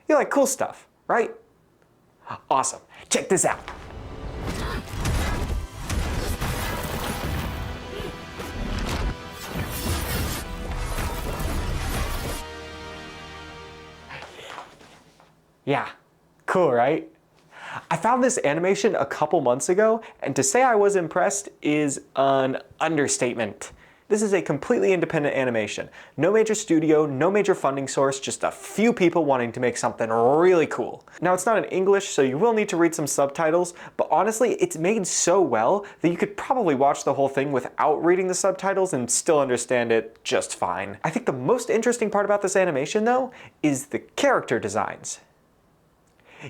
You like cool stuff, right? Awesome. Check this out. Yeah, cool, right? I found this animation a couple months ago, and to say I was impressed is an understatement. This is a completely independent animation. No major studio, no major funding source, just a few people wanting to make something really cool. Now it's not in English, so you will need to read some subtitles, but honestly, it's made so well that you could probably watch the whole thing without reading the subtitles and still understand it just fine. I think the most interesting part about this animation, though, is the character designs.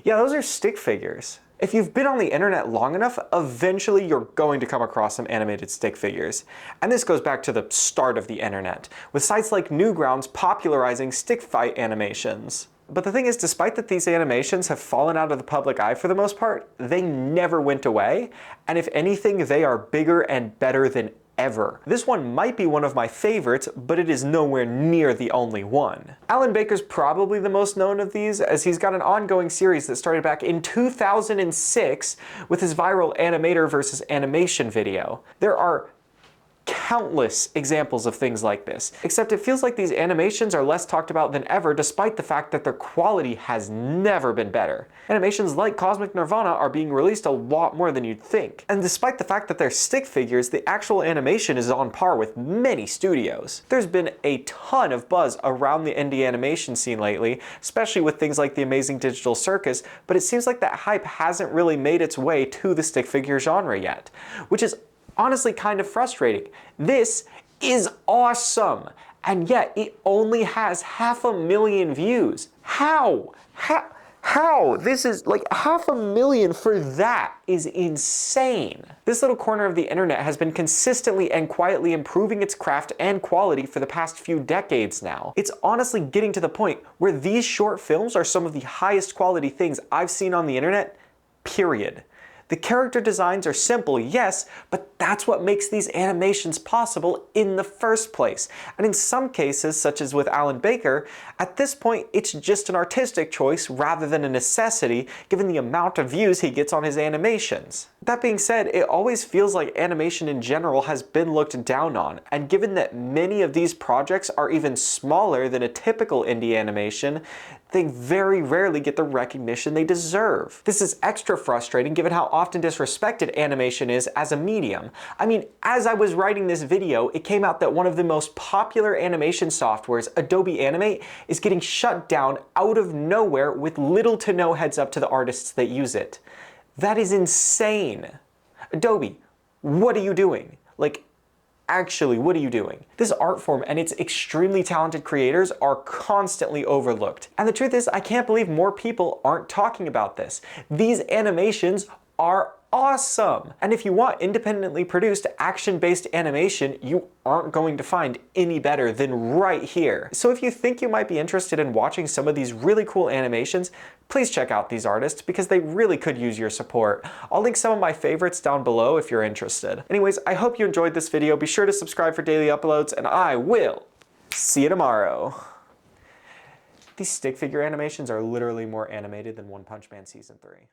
Yeah, those are stick figures. If you've been on the internet long enough, eventually you're going to come across some animated stick figures. And this goes back to the start of the internet, with sites like Newgrounds popularizing stick fight animations. But the thing is, despite that these animations have fallen out of the public eye for the most part, they never went away, and if anything, they are bigger and better than ever. This one might be one of my favorites, but it is nowhere near the only one. Alan Baker's probably the most known of these, as he's got an ongoing series that started back in 2006 with his viral animator versus animation video. There are countless examples of things like this, except it feels like these animations are less talked about than ever, despite the fact that their quality has never been better. Animations like Cosmic Nirvana are being released a lot more than you'd think. And despite the fact that they're stick figures, the actual animation is on par with many studios. There's been a ton of buzz around the indie animation scene lately, especially with things like The Amazing Digital Circus, but it seems like that hype hasn't really made its way to the stick figure genre yet, which is honestly kind of frustrating. This is awesome, and yet it only has 500,000 views. How? This is like 500,000 for that is insane. This little corner of the internet has been consistently and quietly improving its craft and quality for the past few decades now. It's honestly getting to the point where these short films are some of the highest quality things I've seen on the internet, period. The character designs are simple, yes, but that's what makes these animations possible in the first place. And in some cases, such as with Alan Baker, at this point it's just an artistic choice rather than a necessity, given the amount of views he gets on his animations. That being said, it always feels like animation in general has been looked down on, and given that many of these projects are even smaller than a typical indie animation, they very rarely get the recognition they deserve. This is extra frustrating given how often disrespected animation is as a medium. I mean, as I was writing this video, it came out that one of the most popular animation softwares, Adobe Animate, is getting shut down out of nowhere with little to no heads up to the artists that use it. That is insane. Adobe, what are you doing? Like, actually, what are you doing? This art form and its extremely talented creators are constantly overlooked. And the truth is, I can't believe more people aren't talking about this. These animations are awesome! And if you want independently produced action-based animation, you aren't going to find any better than right here. So if you think you might be interested in watching some of these really cool animations, please check out these artists because they really could use your support. I'll link some of my favorites down below if you're interested. Anyways, I hope you enjoyed this video. Be sure to subscribe for daily uploads, and I will see you tomorrow. These stick figure animations are literally more animated than One Punch Man Season 3.